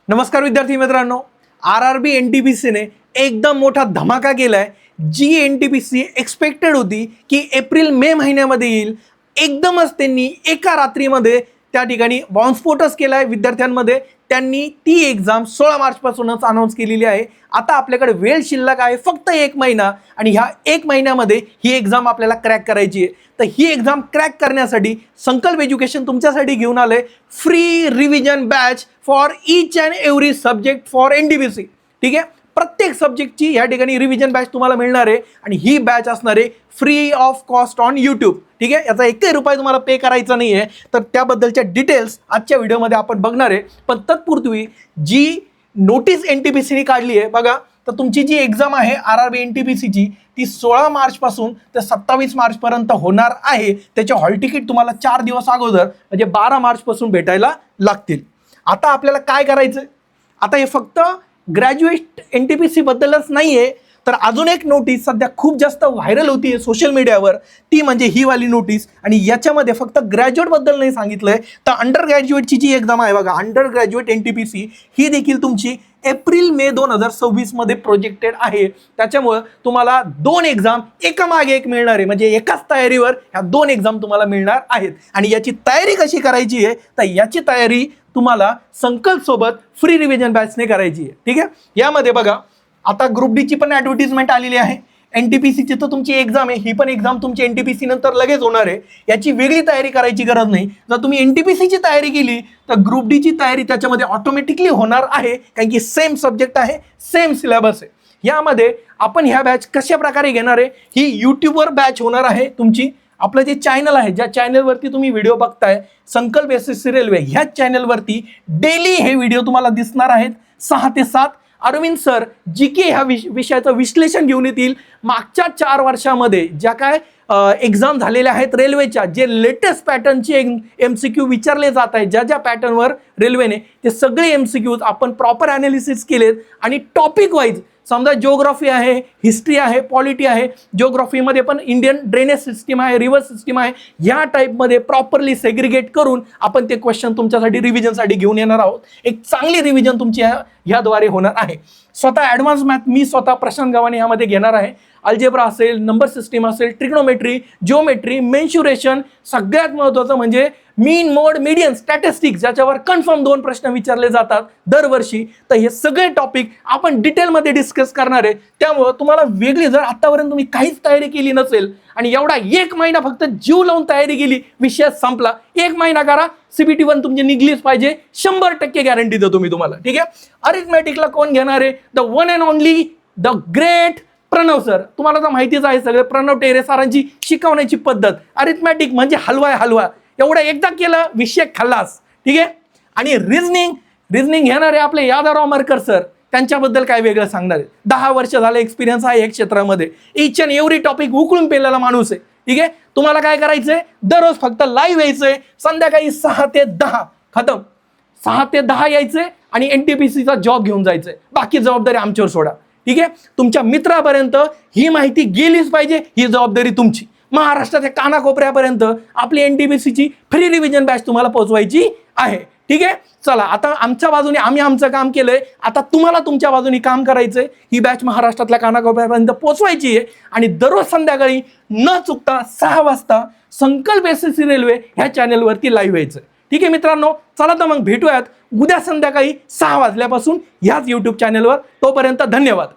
नमस्कार विद्यार्थी मित्रांनो, आरआरबी एनटीपीसीने एकदम मोठा धमाका केलाय। जी एनटीपीसी एक्सपेक्टेड होती की एप्रिल मे महिन्यामध्ये येईल, एकदमच त्यांनी एका रात्रीमध्ये त्या ठिकाणी बॉम्बस्फोटच केलाय विद्यार्थ्यांमध्ये। त्यांनी ती एक्झाम 16 मार्च पासूनच अनाउन्स केलेली आहे। आता आपल्याकडे वेळ शिल्लक आहे फक्त 1 महिना आणि ह्या 1 महिन्यामध्ये ही एक्झाम आपल्याला क्रॅक करायची आहे। तर ही एक्झाम क्रॅक करण्यासाठी संकल्प एज्युकेशन तुमच्यासाठी घेऊन आले free revision batch for each and every subject for NTPC. ठीक आहे, प्रत्येक सब्जेक्टची या ठिकाणी रिव्हिजन बॅच तुम्हाला मिळणार आहे आणि ही बॅच असणार आहे free of cost on YouTube. ठीक आहे, याचा 1 रुपया तुम्हाला पे करायचा नाही आहे। तर त्याबद्दलच्या डिटेल्स आजच्या व्हिडिओमध्ये आपण बघणार आहे। पण तत्पूर्वी जी नोटीस एनटीपीसीने काढली आहे बघा, तर तुमची जी एक्झाम आहे आरआरबी एनटीपीसीची ती 16 मार्च पासून ते 27 मार्च पर्यंत होणार आहे। त्याचे हॉल तिकीट तुम्हाला 4 दिवस अगोदर म्हणजे 12 मार्च पासून भेटायला लागतील। आता आपल्याला काय करायचं, आता हे फक्त ग्रॅज्युएट एनटीपीसी बद्दलच नाहीये, तर अजून एक नोटीस सध्या खूप जास्त व्हायरल होती सोशल मीडियावर, ती म्हणजे ही वाली नोटीस। आणि याच्यामध्ये फक्त ग्रॅज्युएट बद्दल नाही सांगितलंय, तर अंडर ग्रॅज्युएटची जी एक्झाम आहे बघा, अंडर ग्रॅज्युएट एनटीपीसी ही देखील तुमची एप्रिल मे 2026 मध्ये प्रोजेक्टेड आहे। त्याच्यामुळे तुम्हाला 2 एक्झाम एकामागे एक मिळणार आहे, म्हणजे एकाच तयारीवर ह्या 2 एक्झाम तुम्हाला मिळणार आहेत। आणि याची तयारी कशी करायची आहे, तर याची तयारी तुम्हाला संकल्प सोबत फ्री रिव्हिजन बॅचने करायची आहे। ठीक आहे, यामध्ये बघा आता ग्रुप डी ची पण ॲडव्हर्टिजमेंट आलेली आहे। एनटीपीसीची तर तुमची एक्झाम आहे, ही पण एक्झाम तुमची एनटीपीसी नंतर लगेच होणार आहे। याची वेगळी तयारी करायची गरज नाही। जर तुम्ही एनटीपीसीची तयारी केली तर ग्रुप डी ची तयारी त्याच्यामध्ये ऑटोमॅटिकली होणार आहे, कारण की सेम सब्जेक्ट आहे, सेम सिलेबस आहे। यामध्ये आपण ह्या बॅच कशा प्रकारे घेणार आहे, ही यूट्यूबवर बॅच होणार आहे तुमची। आपलं जे चॅनल आहे, ज्या चॅनलवरती तुम्ही व्हिडिओ बघताय संकल्प एसएससी रेल्वे, ह्याच चॅनलवरती डेली हे व्हिडिओ तुम्हाला दिसणार आहेत 6 ते 7। अरविंद सर जी के ह्या विषयाचं विश्लेषण घेऊन येतील। मागच्या 4 वर्षामध्ये ज्या काय एक्झाम झालेल्या आहेत रेल्वेच्या, जे लेटेस्ट पॅटर्नचे MCQ विचारले जात आहेत, ज्या ज्या पॅटर्नवर रेल्वेने, ते सगळे MCQज आपण प्रॉपर ॲनालिसिस केलेत आणि टॉपिक वाईज, समजा जिओग्राफी आहे, हिस्ट्री आहे, पॉलिटी आहे, जिओग्राफीमध्ये पण इंडियन ड्रेनेज सिस्टीम आहे, रिव्हर सिस्टीम आहे, ह्या टाईपमध्ये प्रॉपरली सेग्रिगेट करून आपण ते क्वेश्चन तुमच्यासाठी रिव्हिजनसाठी घेऊन येणार आहोत। एक चांगली रिव्हिजन तुमची ह्याद्वारे होणार आहे। स्वतः ॲडव्हान्स मॅथ मी स्वतः प्रशांत गावाने ह्यामध्ये घेणार आहे। अल्जेब्रा असेल, नंबर सिस्टीम असेल, ट्रिग्नोमेट्री, जिओमेट्री, मेन्शुरेशन, सगळ्यात महत्त्वाचं म्हणजे मीन मोड मीडियन स्टॅटिस्टिक्स, ज्याच्यावर कन्फर्म 2 प्रश्न विचारले जातात दरवर्षी। तर हे सगळे टॉपिक आपण डिटेलमध्ये डिस्कस करणार आहे। त्यामुळं तुम्हाला वेगळी, जर आतापर्यंत तुम्ही काहीच तयारी केली नसेल आणि एवढा 1 महिना फक्त जीव लावून तयारी केली, विषय संपला। 1 महिना करा, CBT 1 तुमची निघलीच पाहिजे, 100% गॅरंटी देतो मी तुम्हाला। ठीक आहे, अरिथमॅटिकला कोण घेणार आहे, the one and only the great Pranav sir. तुम्हाला तर माहितीच आहे सगळे, प्रणव टेरे सरांची शिकवण्याची पद्धत, अरिथमॅटिक म्हणजे हलवा आहे हलवा, एवढं एकदा केलं विषय खल्लास। ठीक आहे, आणि रिझनिंग घेणार आहे आपले यादवराव मरकर सर, त्यांच्याबद्दल काय वेगळं सांगणार आहे। 10 वर्ष झालं एक्सपिरियन्स आहे या क्षेत्रामध्ये, ईच अँड एव्हरी टॉपिक उकळून पेलेला माणूस आहे। ठीक आहे, तुम्हाला काय करायचंय, दररोज फक्त लाईव्ह यायचंय, संध्याकाळी 6 ते 10 खतम, 6 ते 10 यायचंय आणि एनटीपीसीचा जॉब घेऊन जायचंय, बाकी जबाबदारी आमच्यावर सोडा। ठीक आहे, तुमच्या मित्रापर्यंत ही माहिती गेलीच पाहिजे, ही जबाबदारी तुमची। महाराष्ट्राच्या कानाकोपऱ्यापर्यंत आपली एनटीपीसीची फ्री रिव्हिजन बॅच तुम्हाला पोहोचवायची आहे। ठीक आहे, चला आता आमच्या बाजूने आम्ही आमचं काम केलंय, आता तुम्हाला तुमच्या बाजूने काम करायचंय। ही बॅच महाराष्ट्रातल्या कानाकोपऱ्यापर्यंत पोहोचवायची आहे आणि दररोज संध्याकाळी न चुकता 6 वाजता संकल्प एसएससी रेल्वे ह्या चॅनलवरती लाईव्ह यायचं। ठीक आहे मित्रांनो, चला तर मग भेटूयात उद्या संध्याकाळी 6 वाजल्यापासून ह्याच यूट्यूब चॅनलवर। तोपर्यंत धन्यवाद।